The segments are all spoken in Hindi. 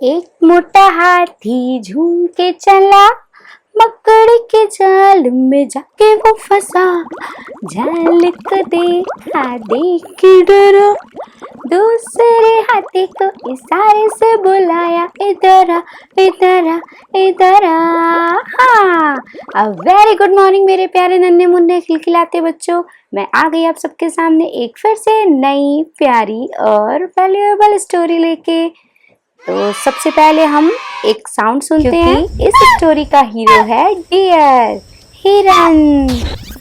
एक मोटा हाथी झूम के चला, मकड़ी के जाल में जाके वो फंसा। जाल को देखा देख के डरा, दूसरे हाथी को इशारे से बुलाया, इधर आ, इधर आ, इधर आ। हाँ, अ वेरी गुड मॉर्निंग मेरे प्यारे नन्हे मुन्ने खिलखिलाते बच्चों। मैं आ गई आप सबके सामने एक फिर से नई प्यारी और वैल्यूएबल स्टोरी लेके। तो सबसे पहले हम एक साउंड सुनते हैं। इस स्टोरी का हीरो है डियर, हिरन।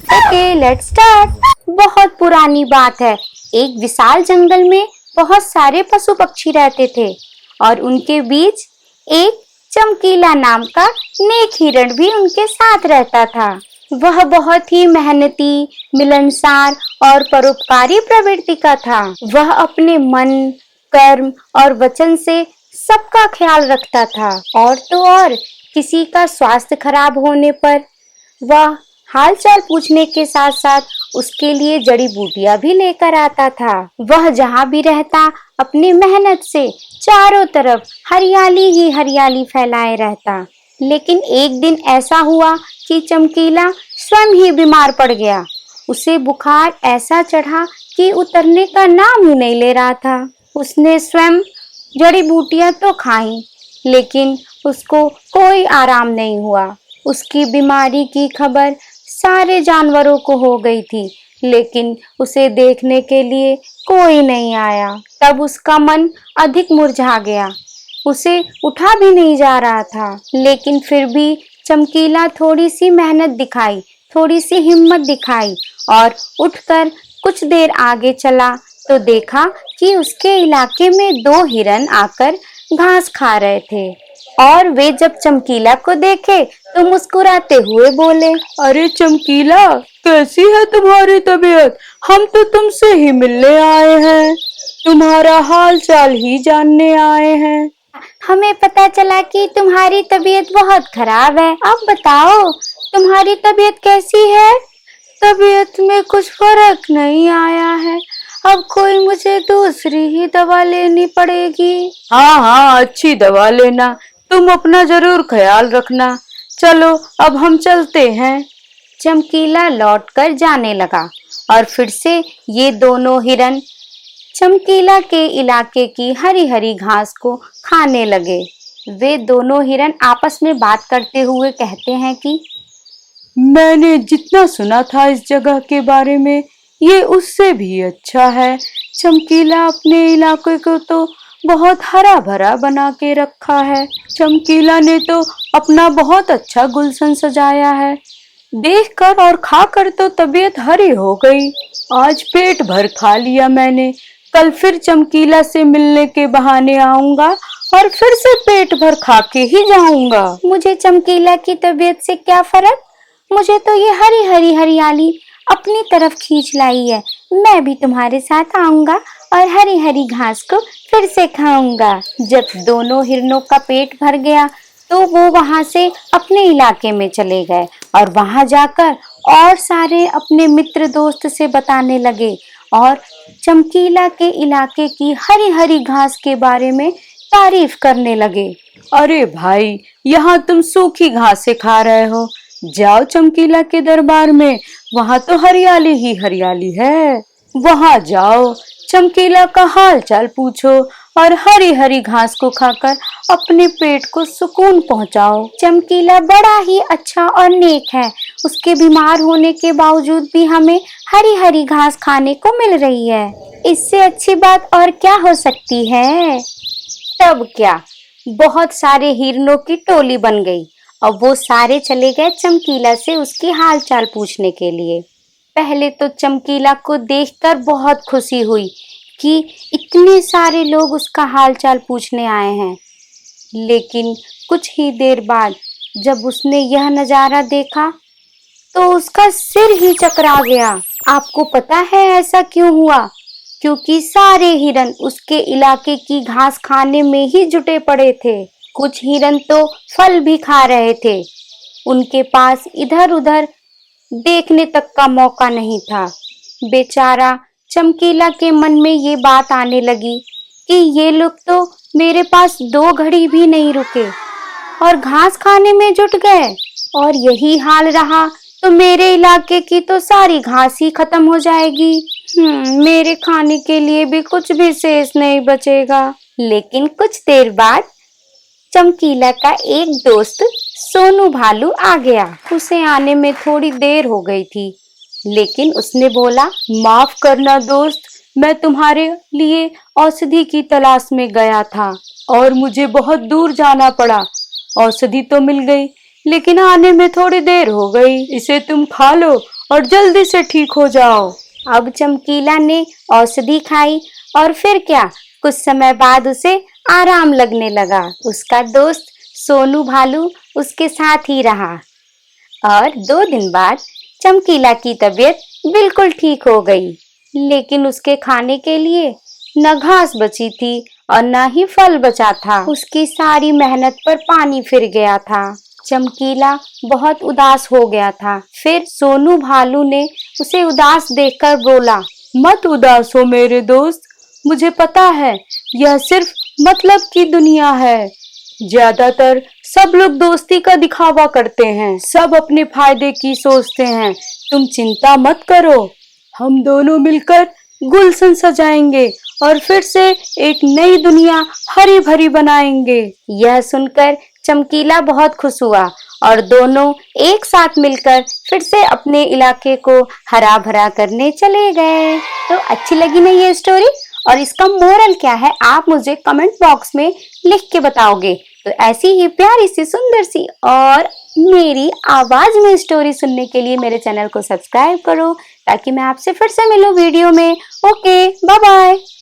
Okay let's start. बहुत पुरानी बात है, एक विशाल जंगल में बहुत सारे पशु पक्षी रहते थे और उनके बीच एक चमकीला नाम का नेक हिरण भी उनके साथ रहता था। वह बहुत ही मेहनती, मिलनसार और परोपकारी प्रवृत्ति का था। वह अपने मन, कर्म और वचन से सबका ख्याल रखता था और तो और किसी का स्वास्थ्य खराब होने पर वह हाल चाल पूछने के साथ साथ उसके लिए जड़ी बूटियां भी लेकर आता था। वह जहाँ भी रहता अपनी मेहनत से चारों तरफ हरियाली ही हरियाली फैलाए रहता। लेकिन एक दिन ऐसा हुआ कि चमकीला स्वयं ही बीमार पड़ गया। उसे बुखार ऐसा चढ़ा कि उतरने का नाम ही नहीं ले रहा था। उसने स्वयं जड़ी बूटियां तो खाई लेकिन उसको कोई आराम नहीं हुआ। उसकी बीमारी की खबर सारे जानवरों को हो गई थी लेकिन उसे देखने के लिए कोई नहीं आया। तब उसका मन अधिक मुरझा गया, उसे उठा भी नहीं जा रहा था। लेकिन फिर भी चमकीला थोड़ी सी मेहनत दिखाई, थोड़ी सी हिम्मत दिखाई और उठकर कुछ देर आगे चला तो देखा कि उसके इलाके में दो हिरन आकर घास खा रहे थे और वे जब चमकीला को देखे तो मुस्कुराते हुए बोले, अरे चमकीला, कैसी है तुम्हारी तबीयत? हम तो तुमसे ही मिलने आए हैं, तुम्हारा हाल चाल ही जानने आए हैं। हमें पता चला कि तुम्हारी तबीयत बहुत खराब है। अब बताओ तुम्हारी तबीयत कैसी है? तबीयत में कुछ फर्क नहीं आया है, अब कोई मुझे दूसरी ही दवा लेनी पड़ेगी। हाँ हाँ, अच्छी दवा लेना, तुम अपना जरूर ख्याल रखना। चलो अब हम चलते हैं। चमकीला लौटकर जाने लगा और फिर से ये दोनों हिरन चमकीला के इलाके की हरी हरी घास को खाने लगे। वे दोनों हिरन आपस में बात करते हुए कहते हैं कि मैंने जितना सुना था इस जगह के बारे में, ये उससे भी अच्छा है। चमकीला अपने इलाके को तो बहुत हरा भरा बना के रखा है। चमकीला ने तो अपना बहुत अच्छा गुलशन सजाया है। देखकर और खाकर तो तबीयत हरी हो गई। आज पेट भर खा लिया मैंने, कल फिर चमकीला से मिलने के बहाने आऊंगा और फिर से पेट भर खा के ही जाऊंगा। मुझे चमकीला की तबीयत से क्या फर्क, मुझे तो ये हरी हरी हरियाली अपनी तरफ खींच लाई है। मैं भी तुम्हारे साथ आऊंगा और हरी हरी घास को फिर से खाऊंगा। जब दोनों हिरनों का पेट भर गया तो वो वहां से अपने इलाके में चले गए और वहां जाकर और सारे अपने मित्र दोस्त से बताने लगे और चमकीला के इलाके की हरी हरी घास के बारे में तारीफ करने लगे। अरे भाई, यहाँ तुम सूखी घासें खा रहे हो, जाओ चमकीला के दरबार में, वहाँ तो हरियाली ही हरियाली है। वहाँ जाओ, चमकीला का हाल चाल पूछो और हरी हरी घास को खाकर अपने पेट को सुकून पहुँचाओ। चमकीला बड़ा ही अच्छा और नेक है, उसके बीमार होने के बावजूद भी हमें हरी हरी घास खाने को मिल रही है। इससे अच्छी बात और क्या हो सकती है। तब क्या, बहुत सारे हिरनों की टोली बन गई और वो सारे चले गए चमकीला से उसकी हाल चाल पूछने के लिए। पहले तो चमकीला को देखकर बहुत खुशी हुई कि इतने सारे लोग उसका हाल चाल पूछने आए हैं। लेकिन कुछ ही देर बाद जब उसने यह नज़ारा देखा तो उसका सिर ही चकरा गया। आपको पता है ऐसा क्यों हुआ? क्योंकि सारे हिरन उसके इलाके की घास खाने में ही जुटे पड़े थे। कुछ हिरन तो फल भी खा रहे थे, उनके पास इधर उधर देखने तक का मौका नहीं था। बेचारा चमकीला के मन में ये बात आने लगी कि ये लोग तो मेरे पास 2 घड़ी भी नहीं रुके और घास खाने में जुट गए, और यही हाल रहा तो मेरे इलाके की तो सारी घास ही खत्म हो जाएगी। मेरे खाने के लिए भी कुछ भी शेष नहीं बचेगा। लेकिन कुछ देर बाद चमकीला का एक दोस्त सोनू भालू आ गया। उसे आने में थोड़ी देर हो गई थी, लेकिन उसने बोला, माफ करना दोस्त, मैं तुम्हारे लिए औषधि की तलाश में गया था और मुझे बहुत दूर जाना पड़ा। औषधि तो मिल गई, लेकिन आने में थोड़ी देर हो गई। इसे तुम खा लो और जल्दी से ठीक हो जाओ। अब चमकीला ने औषधि खाई और फिर क्या, कुछ समय बाद उसे आराम लगने लगा। उसका दोस्त सोनू भालू उसके साथ ही रहा और 2 दिन बाद चमकीला की तबीयत बिल्कुल ठीक हो गई। लेकिन उसके खाने के लिए न घास बची थी और न ही फल बचा था। उसकी सारी मेहनत पर पानी फिर गया था। चमकीला बहुत उदास हो गया था। फिर सोनू भालू ने उसे उदास देखकर बोला, मत उदास हो मेरे दोस्त, मुझे पता है यह सिर्फ मतलब की दुनिया है। ज्यादातर सब लोग दोस्ती का दिखावा करते हैं, सब अपने फायदे की सोचते हैं। तुम चिंता मत करो, हम दोनों मिलकर गुलशन सजाएंगे और फिर से एक नई दुनिया हरी भरी बनाएंगे। यह सुनकर चमकीला बहुत खुश हुआ और दोनों एक साथ मिलकर फिर से अपने इलाके को हरा भरा करने चले गए। तो अच्छी लगी ना ये स्टोरी, और इसका मोरल क्या है आप मुझे कमेंट बॉक्स में लिख के बताओगे। तो ऐसी ही प्यारी सी सुंदर सी और मेरी आवाज में स्टोरी सुनने के लिए मेरे चैनल को सब्सक्राइब करो, ताकि मैं आपसे फिर से मिलूं वीडियो में। Okay, bye bye.